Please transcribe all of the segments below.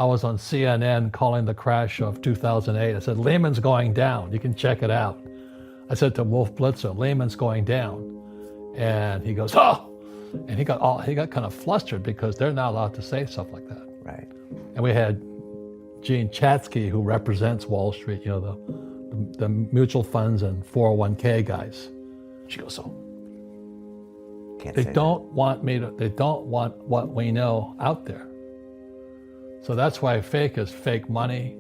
I was on CNN calling the crash of 2008. I said, Lehman's going down. You can check it out. I said to Wolf Blitzer, Lehman's going down. And he goes, oh! And he got kind of flustered because they're not allowed to say stuff like that. Right. And we had Gene Chatsky, who represents Wall Street, the mutual funds and 401k guys. She goes, so they don't want what we know out there. So that's why fake is fake money,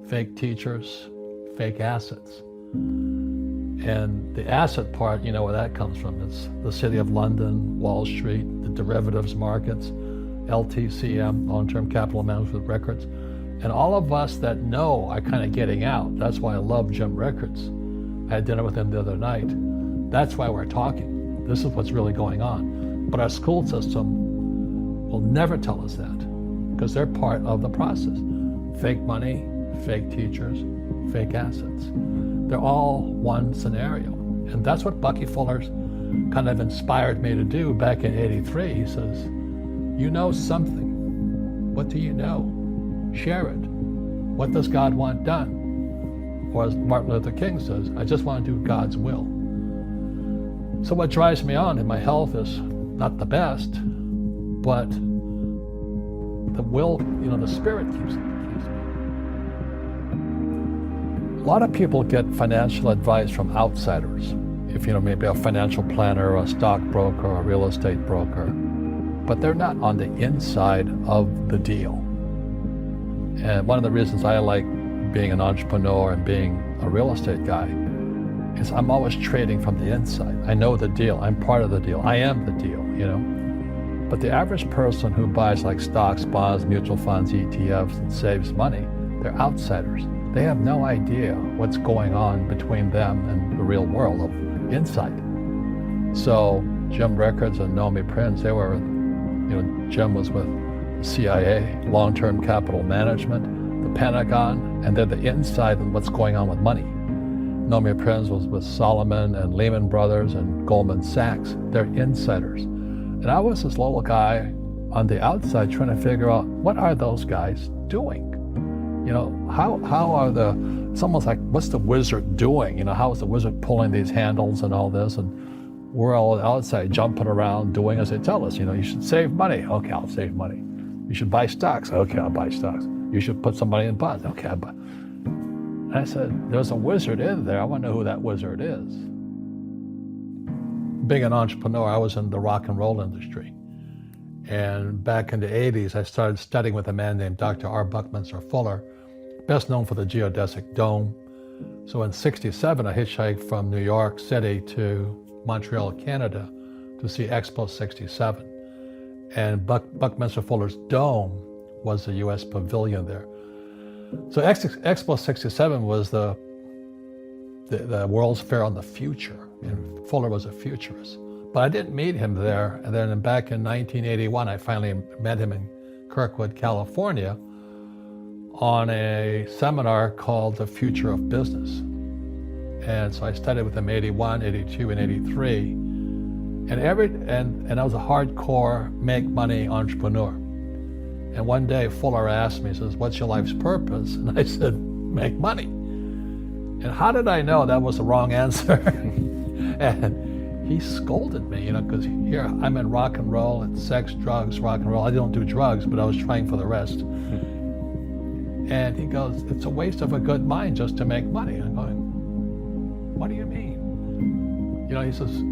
fake teachers, fake assets. And the asset part, you know where that comes from. It's the City of London, Wall Street, the derivatives markets, LTCM, long-term capital management records. And all of us that know are kind of getting out. That's why I love Jim Rickards. I had dinner with him the other night. That's why we're talking. This is what's really going on. But our school system will never tell us that because they're part of the process. Fake money, fake teachers, fake assets. They're all one scenario. And that's what Bucky Fuller's kind of inspired me to do back in '83. He says, you know something. What do you know? Share it. What does God want done? Or as Martin Luther King says, I just want to do God's will. So what drives me on in my health is not the best, but the will, the spirit keeps me. A lot of people get financial advice from outsiders. If maybe a financial planner, or a stockbroker, or a real estate broker, but they're not on the inside of the deal. And one of the reasons I like being an entrepreneur and being a real estate guy is I'm always trading from the inside. I know the deal. I'm part of the deal. I am the deal, But the average person who buys like stocks, bonds, mutual funds, ETFs, and saves money, they're outsiders. They have no idea what's going on between them and the real world of insight. So Jim Rickards and Nomi Prince, they were, Jim was with the CIA, long-term capital management, the Pentagon, and they're the inside on what's going on with money. Nomi Prince was with Solomon and Lehman Brothers and Goldman Sachs. They're insiders. And I was this little guy on the outside trying to figure out, what are those guys doing? How are it's almost like, what's the wizard doing? How is the wizard pulling these handles and all this? And we're all outside jumping around doing as they tell us. You should save money. Okay, I'll save money. You should buy stocks. Okay, I'll buy stocks. You should put some money in bonds. Okay, I'll buy. And I said, there's a wizard in there. I want to know who that wizard is. Being an entrepreneur, I was in the rock and roll industry. And back in the 80s, I started studying with a man named Dr. R. Buckminster Fuller, best known for the geodesic dome. So in '67, I hitchhiked from New York City to Montreal, Canada, to see Expo 67. And Buckminster Fuller's dome was the U.S. pavilion there. So Expo 67 was the World's Fair on the Future, and Fuller was a futurist. But I didn't meet him there, and then back in 1981, I finally met him in Kirkwood, California, on a seminar called The Future of Business. And so I studied with him 81, 82, and 83. And I was a hardcore make money entrepreneur. And one day Fuller asked me, he says, what's your life's purpose? And I said, make money. And how did I know that was the wrong answer? And he scolded me, because here I'm in rock and roll, it's sex, drugs, rock and roll. I don't do drugs, but I was trying for the rest. And he goes, it's a waste of a good mind just to make money. I'm going, what do you mean? He says,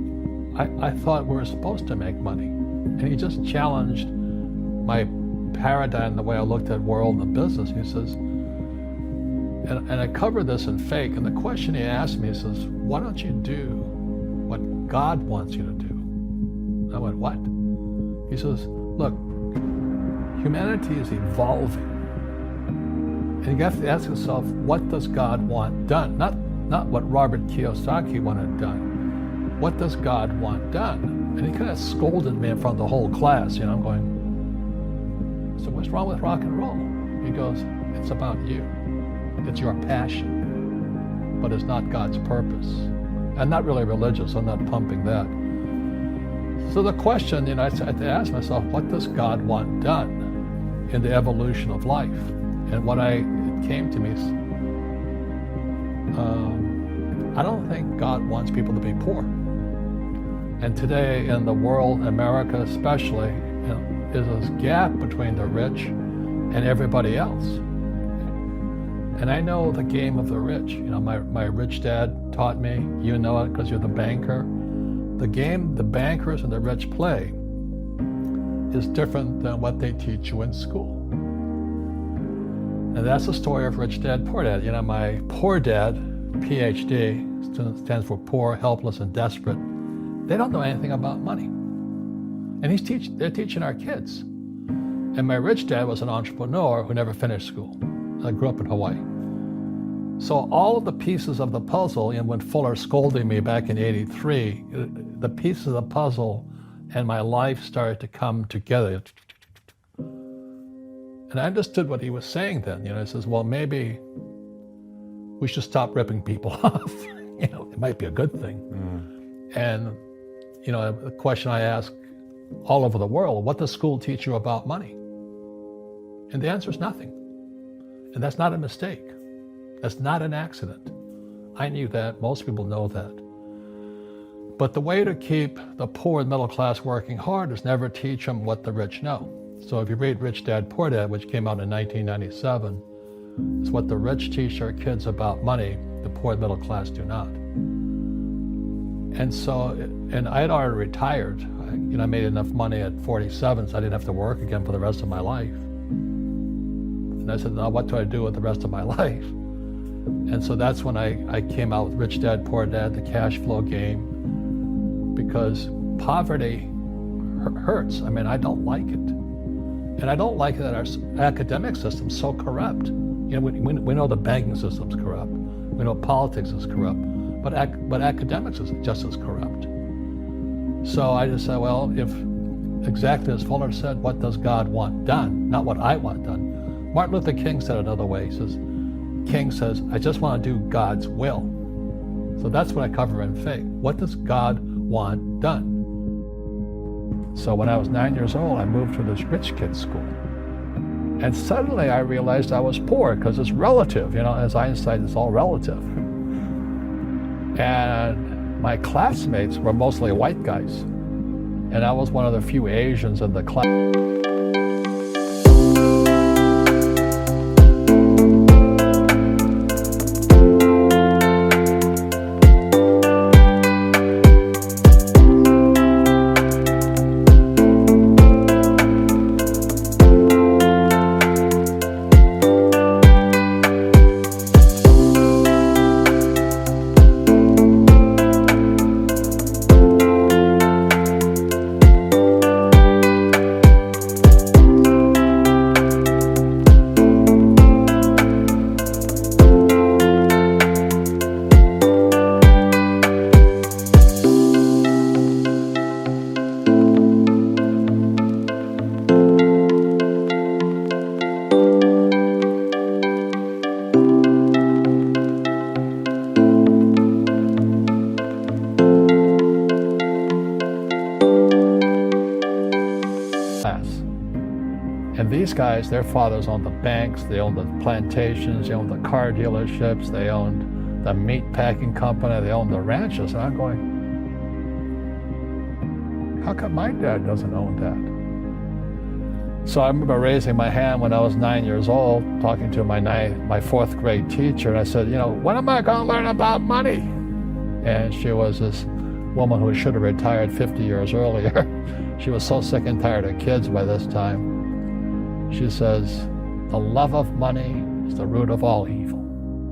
I thought we were supposed to make money. And he just challenged my paradigm, the way I looked at world and business. He says, and I covered this in fake, and the question he asked me, he says, why don't you do what God wants you to do? I went, what? He says, look, humanity is evolving. And you have to ask yourself, what does God want done? Not what Robert Kiyosaki wanted done. What does God want done? And he kind of scolded me in front of the whole class. I'm going, so what's wrong with rock and roll? He goes, it's about you. It's your passion, but it's not God's purpose. I'm not really religious, I'm not pumping that. So the question, I had to ask myself, what does God want done? in the evolution of life. And it came to me, I don't think God wants people to be poor. And today in the world, America especially, is this gap between the rich and everybody else. And I know the game of the rich. My rich dad taught me, you know it because you're the banker. The game the bankers and the rich play is different than what they teach you in school. And that's the story of Rich Dad, Poor Dad. My poor dad, PhD, stands for poor, helpless, and desperate. They don't know anything about money. And they're teaching our kids. And my rich dad was an entrepreneur who never finished school. I grew up in Hawaii. So all of the pieces of the puzzle, when Fuller scolded me back in '83, the pieces of the puzzle and my life started to come together. And I understood what he was saying then. He says, well, maybe we should stop ripping people off. It might be a good thing. And, the question I ask all over the world, what does school teach you about money? And the answer is nothing. And that's not a mistake. That's not an accident. I knew that. Most people know that. But the way to keep the poor and middle class working hard is never teach them what the rich know. So if you read Rich Dad, Poor Dad, which came out in 1997, it's what the rich teach their kids about money, the poor and middle class do not. And I had already retired. I made enough money at 47, so I didn't have to work again for the rest of my life. And I said, now what do I do with the rest of my life? And so that's when I came out with Rich Dad, Poor Dad, the cash flow game, because poverty hurts. I don't like it. And I don't like that our academic system's so corrupt. We know the banking system's corrupt. We know politics is corrupt. But academics is just as corrupt. So I just said, well, if exactly as Fuller said, what does God want done? Not what I want done. Martin Luther King said it another way. King says, I just want to do God's will. So that's what I cover in faith. What does God want done? So when I was 9 years old, I moved to this rich kid's school. And suddenly I realized I was poor because it's relative. As Einstein, it's all relative. And my classmates were mostly white guys. And I was one of the few Asians in the class. And these guys, their fathers owned the banks, they owned the plantations, they owned the car dealerships, they owned the meat packing company, they owned the ranches. And I'm going, how come my dad doesn't own that? So I remember raising my hand when I was 9 years old, talking to my fourth grade teacher, and I said, when am I going to learn about money? And she was this woman who should have retired 50 years earlier. She was so sick and tired of kids by this time. She says, the love of money is the root of all evil.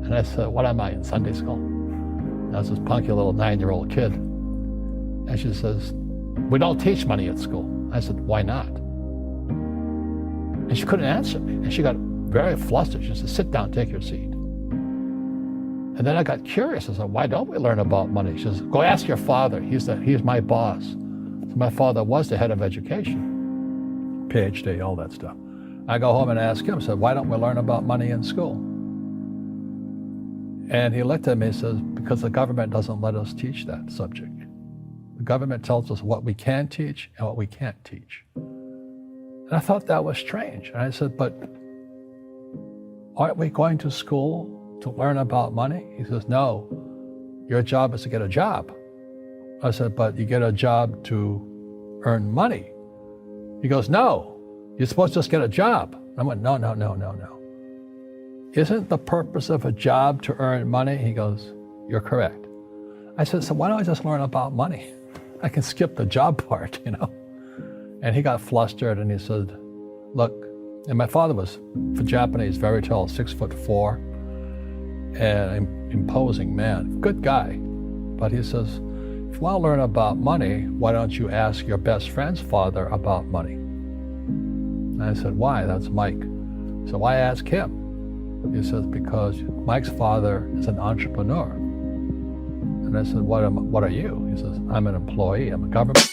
And I said, what am I, in Sunday school? And I was this punky little 9-year-old kid. And she says, we don't teach money at school. I said, why not? And she couldn't answer me. And she got very flustered. She said, sit down, take your seat. And then I got curious. I said, why don't we learn about money? She says, go ask your father. He's my boss. So my father was the head of education, PhD, all that stuff. I go home and ask him, I said, why don't we learn about money in school? And he looked at me and says, because the government doesn't let us teach that subject. The government tells us what we can teach and what we can't teach. And I thought that was strange. And I said, but aren't we going to school to learn about money? He says, no, your job is to get a job. I said, but you get a job to earn money. He goes, no, you're supposed to just get a job. I went, no. Isn't the purpose of a job to earn money? He goes, you're correct. I said, so why don't I just learn about money? I can skip the job part, And he got flustered and he said, look, and my father was, for Japanese, very tall, 6'4", and an imposing man, good guy. But he says, if you want to learn about money, why don't you ask your best friend's father about money? And I said, why? That's Mike. So why ask him? He says, because Mike's father is an entrepreneur. And I said, what are you? He says, I'm an employee, I'm a government.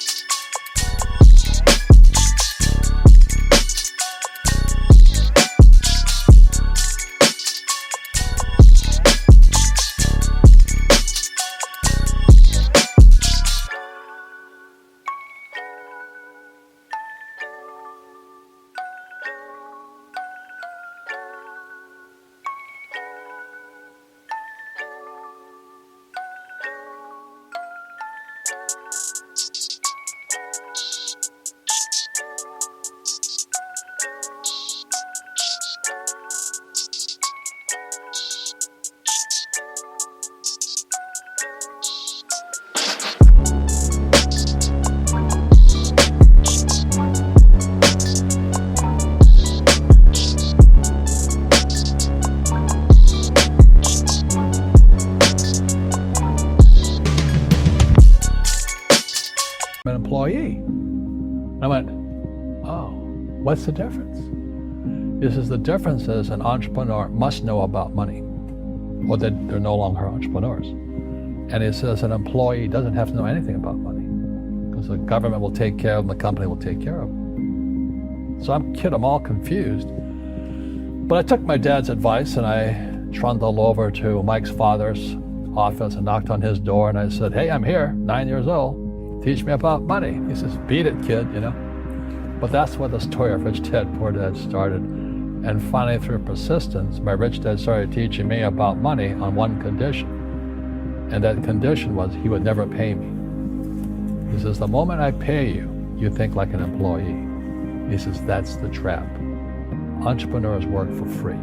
An employee. I went, oh, what's the difference? He says, the difference is an entrepreneur must know about money, or they're no longer entrepreneurs. And he says an employee doesn't have to know anything about money, because the government will take care of them, the company will take care of them. So I'm all confused. But I took my dad's advice and I trundled over to Mike's father's office and knocked on his door and I said, hey, I'm here, 9 years old. Teach me about money. He says, beat it, kid, But that's where the story of Rich Dad, Poor Dad started. And finally, through persistence, my rich dad started teaching me about money on one condition. And that condition was he would never pay me. He says, the moment I pay you, you think like an employee. He says, that's the trap. Entrepreneurs work for free.